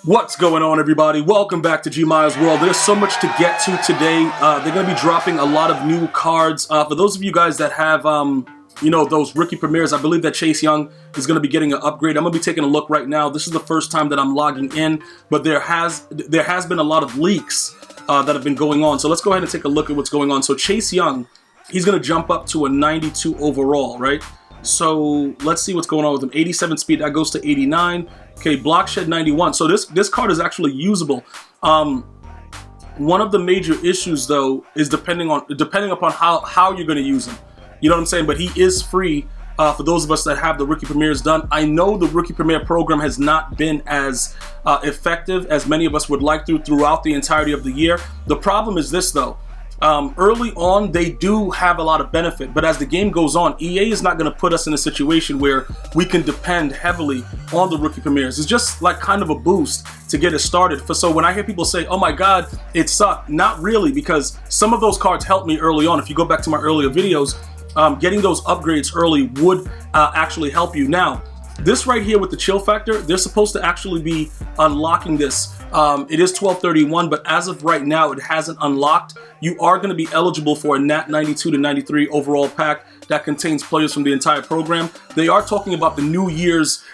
What's going on, everybody? Welcome back to GmiasWorld. There's so much to get to today. They're going to be dropping a lot of new cards. For those of you guys that have, those rookie premieres, I believe that Chase Young is going to be getting an upgrade. I'm going to be taking a look right now. This is the first time that I'm logging in, but there has been a lot of leaks that have been going on. So let's go ahead and take a look at what's going on. So Chase Young, he's going to jump up to a 92 overall, right? So let's see what's going on with him. 87 speed, that goes to 89. Okay, block shed 91. So this card is actually usable. One of the major issues though is depending upon how you're going to use him. You know what I'm saying? But he is free for those of us that have the rookie premieres done. I know the rookie premiere program has not been as effective as many of us would like throughout the entirety of the year. The problem is this though. Early on, they do have a lot of benefit, but as the game goes on, EA is not going to put us in a situation where we can depend heavily on the rookie premieres. It's just like kind of a boost to get it started. So when I hear people say, oh my God, it sucked, not really, because some of those cards helped me early on. If you go back to my earlier videos, getting those upgrades early would actually help you. Now, this right here with the chill factor, they're supposed to actually be unlocking this. It is 1231, but as of right now, it hasn't unlocked. You are going to be eligible for a Nat 92 to 93 overall pack that contains players from the entire program. They are talking about the New Year's,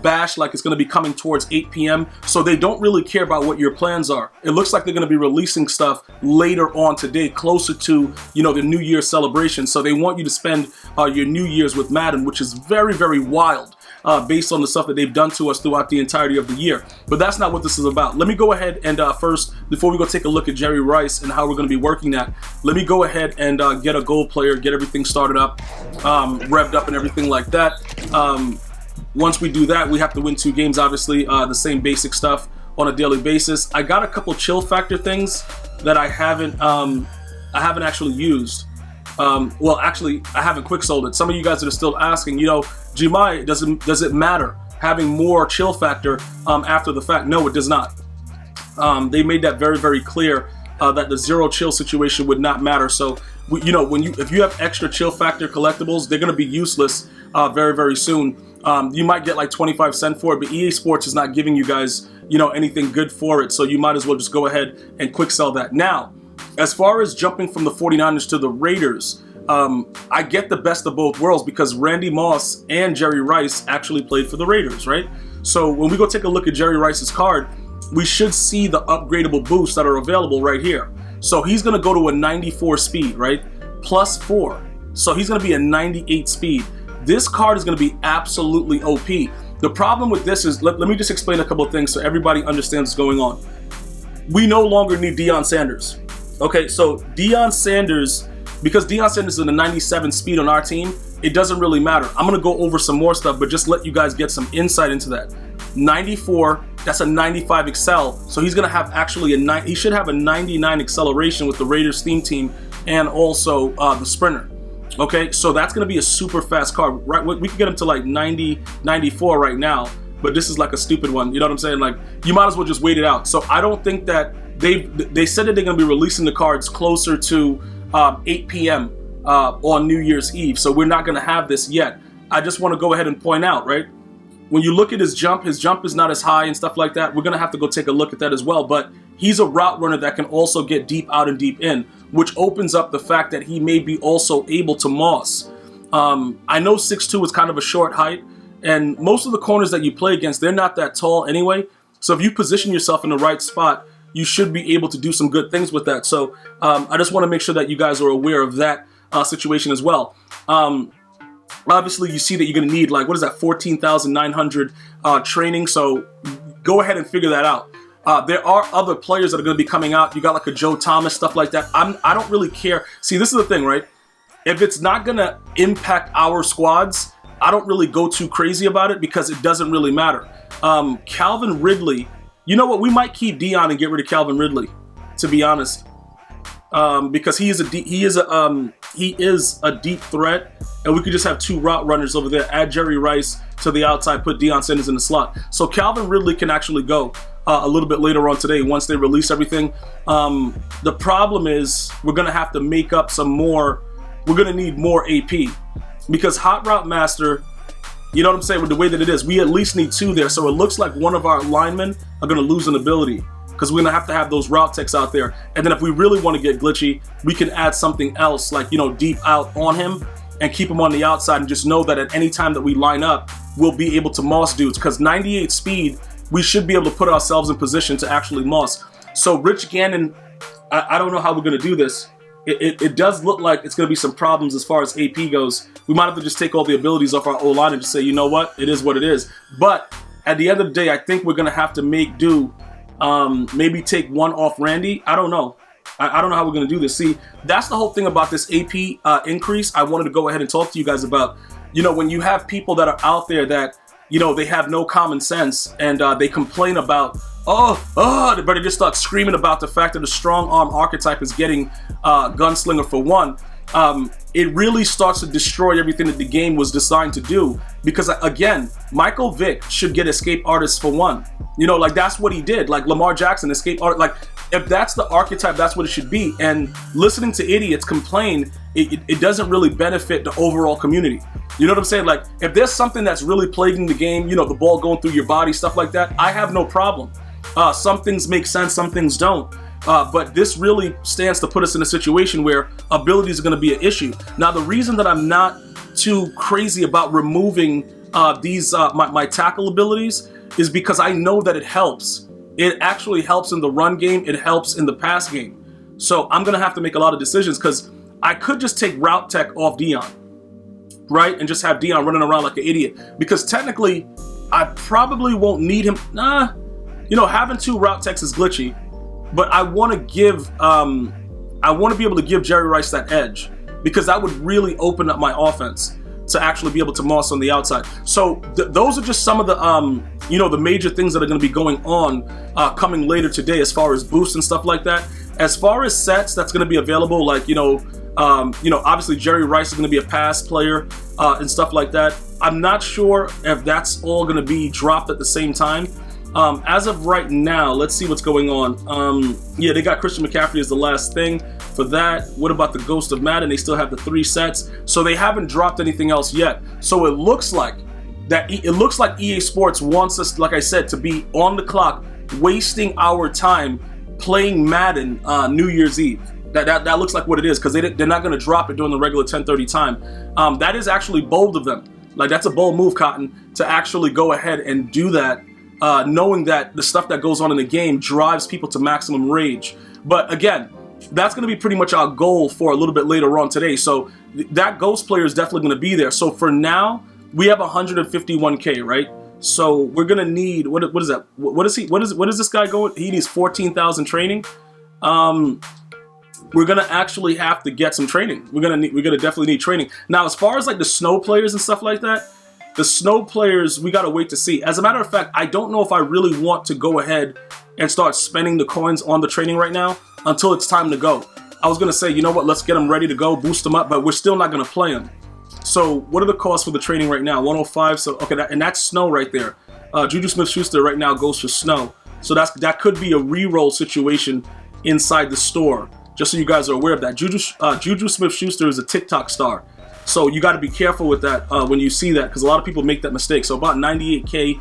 bash, like it's going to be coming towards 8 p.m. So they don't really care about what your plans are. It looks like they're going to be releasing stuff later on today, closer to, the New Year's celebration. So they want you to spend your New Year's with Madden, which is very, very wild. Based on the stuff that they've done to us throughout the entirety of the year. But that's not what this is about. Let me go ahead and first, before we go take a look at Jerry Rice and how we're going to be working that, let me go ahead and get a gold player, get everything started up, revved up and everything like that. Once we do that, we have to win 2 games, obviously, the same basic stuff on a daily basis. I got a couple chill factor things that I haven't actually used. Well, actually, I haven't quick sold it. Some of you guys that are still asking, Gmi, does it matter having more chill factor after the fact? No, it does not. They made that very, very clear that the 0 chill situation would not matter. So, if you have extra chill factor collectibles, they're going to be useless very, very soon. You might get like 25 cents for it, but EA Sports is not giving you guys, anything good for it. So you might as well just go ahead and quick sell that. Now, as far as jumping from the 49ers to the Raiders, I get the best of both worlds because Randy Moss and Jerry Rice actually played for the Raiders, right? So when we go take a look at Jerry Rice's card, we should see the upgradable boosts that are available right here. So he's going to go to a 94 speed, right? Plus 4. So he's going to be a 98 speed. This card is going to be absolutely OP. The problem with this is, let me just explain a couple of things so everybody understands what's going on. We no longer need Deion Sanders. Okay, so Deion Sanders, because Deion Sanders is in a 97 speed on our team, it doesn't really matter. I'm going to go over some more stuff, but just let you guys get some insight into that. 94, that's a 95 excel. So he's going to have actually he should have a 99 acceleration with the Raiders theme team and also the sprinter. Okay, so that's going to be a super fast car. Right, we can get him to like 90, 94 right now, but this is like a stupid one. You know what I'm saying? Like, you might as well just wait it out. So I don't think that they said that they're going to be releasing the cards closer to 8 p.m. On New Year's Eve. So we're not going to have this yet. I just want to go ahead and point out, right? When you look at his jump is not as high and stuff like that. We're going to have to go take a look at that as well. But he's a route runner that can also get deep out and deep in, which opens up the fact that he may be also able to moss. I know 6'2" is kind of a short height, and most of the corners that you play against, they're not that tall anyway. So if you position yourself in the right spot, you should be able to do some good things with that. So I just want to make sure that you guys are aware of that situation as well. Obviously, you see that you're going to need, like, what is that, 14,900 training. So go ahead and figure that out. There are other players that are going to be coming out. You got like a Joe Thomas, stuff like that. I don't really care. See, this is the thing, right? If it's not going to impact our squads, I don't really go too crazy about it because it doesn't really matter. Calvin Ridley, you know what? We might keep Deion and get rid of Calvin Ridley, to be honest, because he is a deep threat, and we could just have 2 route runners over there. Add Jerry Rice to the outside, put Deion Sanders in the slot. So Calvin Ridley can actually go a little bit later on today once they release everything. The problem is we're gonna have to make up some more. We're gonna need more AP because Hot Route Master You know what I'm saying? With the way that it is, we at least need 2 there. So it looks like one of our linemen are going to lose an ability because we're going to have those route techs out there. And then if we really want to get glitchy, we can add something else like, you know, deep out on him and keep him on the outside and just know that at any time that we line up, we'll be able to moss dudes because 98 speed, we should be able to put ourselves in position to actually moss. So Rich Gannon, I don't know how we're going to do this. It does look like it's going to be some problems as far as AP goes. We might have to just take all the abilities off our O-line and just say, you know what, it is what it is. But at the end of the day, I think we're going to have to make do. Maybe take 1 off Randy. I don't know. I don't know how we're going to do this. See, that's the whole thing about this AP increase. I wanted to go ahead and talk to you guys about, you know, when you have people that are out there that, you know, they have no common sense and they complain about, but they just start screaming about the fact that the strong arm archetype is getting gunslinger for 1. It really starts to destroy everything that the game was designed to do. Because again, Michael Vick should get escape artist for 1. You know, like that's what he did. Like Lamar Jackson, escape art. Like if that's the archetype, that's what it should be. And listening to idiots complain, it doesn't really benefit the overall community. You know what I'm saying? Like if there's something that's really plaguing the game, you know, the ball going through your body, stuff like that, I have no problem. Some things make sense, some things don't. But this really stands to put us in a situation where abilities are going to be an issue. Now, the reason that I'm not too crazy about removing these my tackle abilities is because I know that it helps. It actually helps in the run game. It helps in the pass game. So I'm going to have to make a lot of decisions because I could just take route tech off Dion, right? And just have Dion running around like an idiot. Because technically, I probably won't need him. Nah, you know, having 2 route techs is glitchy. But I want to give, I want to be able to give Jerry Rice that edge because that would really open up my offense to actually be able to moss on the outside. So those are just some of the, you know, the major things that are going to be going on coming later today as far as boosts and stuff like that. As far as sets that's going to be available, like, you know, obviously Jerry Rice is going to be a pass player and stuff like that. I'm not sure if that's all going to be dropped at the same time. As of right now, let's see what's going on. Yeah, they got Christian McCaffrey as the last thing for that. What about the Ghost of Madden? They still have the 3 sets, so they haven't dropped anything else yet. So it looks like EA Sports wants us, like I said, to be on the clock, wasting our time playing Madden New Year's Eve. That looks like what it is because they're not going to drop it during the regular 10:30 time. That is actually bold of them. Like that's a bold move, Cotton, to actually go ahead and do that. Knowing that the stuff that goes on in the game drives people to maximum rage. But again, that's going to be pretty much our goal for a little bit later on today. So that ghost player is definitely going to be there. So for now, we have 151K, right? So we're going to need, what is that? What is this guy going? He needs 14,000 training. We're going to actually have to get some training. We're going to definitely need training. Now, as far as like the snow players and stuff like that, the snow players, we got to wait to see. As a matter of fact, I don't know if I really want to go ahead and start spending the coins on the training right now until it's time to go. I was going to say, you know what, let's get them ready to go, boost them up, but we're still not going to play them. So what are the costs for the training right now? 105, so okay, and that's snow right there. Juju Smith-Schuster right now goes for snow. So that could be a re-roll situation inside the store, just so you guys are aware of that. Juju Smith-Schuster is a TikTok star. So you got to be careful with that when you see that, because a lot of people make that mistake. So about 98K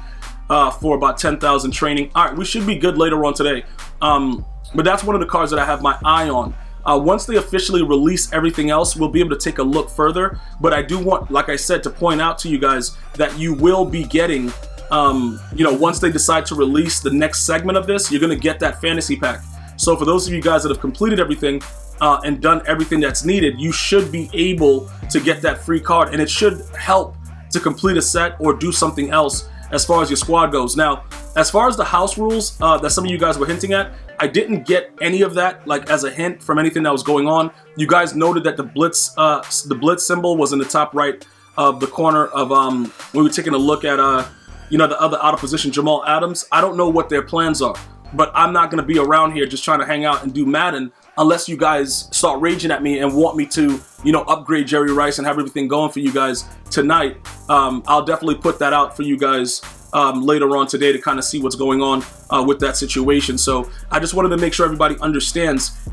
for about 10,000 training. All right, we should be good later on today. But that's one of the cards that I have my eye on. Once they officially release everything else, we'll be able to take a look further. But I do want, like I said, to point out to you guys that you will be getting, you know, once they decide to release the next segment of this, you're going to get that fantasy pack. So for those of you guys that have completed everything, and done everything that's needed, you should be able to get that free card, and it should help to complete a set or do something else as far as your squad goes. Now, as far as the house rules that some of you guys were hinting at, I didn't get any of that like as a hint from anything that was going on. You guys noted that the blitz symbol was in the top right of the corner of we were taking a look at you know, the other out of position Jamal Adams. I don't know what their plans are, but I'm not going to be around here just trying to hang out and do Madden unless you guys start raging at me and want me to, you know, upgrade Jerry Rice and have everything going for you guys tonight. I'll definitely put that out for you guys later on today to kind of see what's going on with that situation. So I just wanted to make sure everybody understands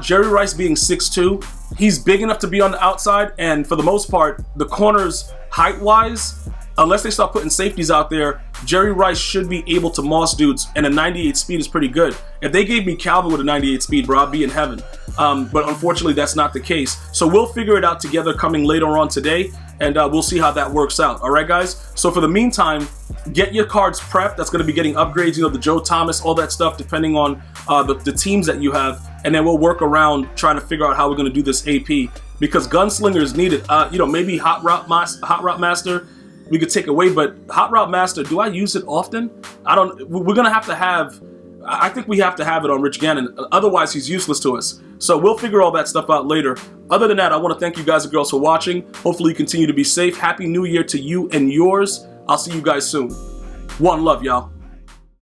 Jerry Rice being 6'2", he's big enough to be on the outside, and for the most part, the corners height-wise, unless they start putting safeties out there, Jerry Rice should be able to moss dudes, and a 98 speed is pretty good. If they gave me Calvin with a 98 speed, bro, I'd be in heaven. But unfortunately, that's not the case. So we'll figure it out together coming later on today, and we'll see how that works out. All right, guys? So for the meantime, get your cards prepped. That's going to be getting upgrades, you know, the Joe Thomas, all that stuff, depending on the teams that you have. And then we'll work around trying to figure out how we're going to do this AP, because Gunslinger is needed. You know, maybe Hot Route Master we could take away, but Hot Route Master, do I use it often? I don't. We're going to have, I think we have to have it on Rich Gannon. Otherwise, he's useless to us. So we'll figure all that stuff out later. Other than that, I want to thank you guys and girls for watching. Hopefully you continue to be safe. Happy New Year to you and yours. I'll see you guys soon. One love, y'all.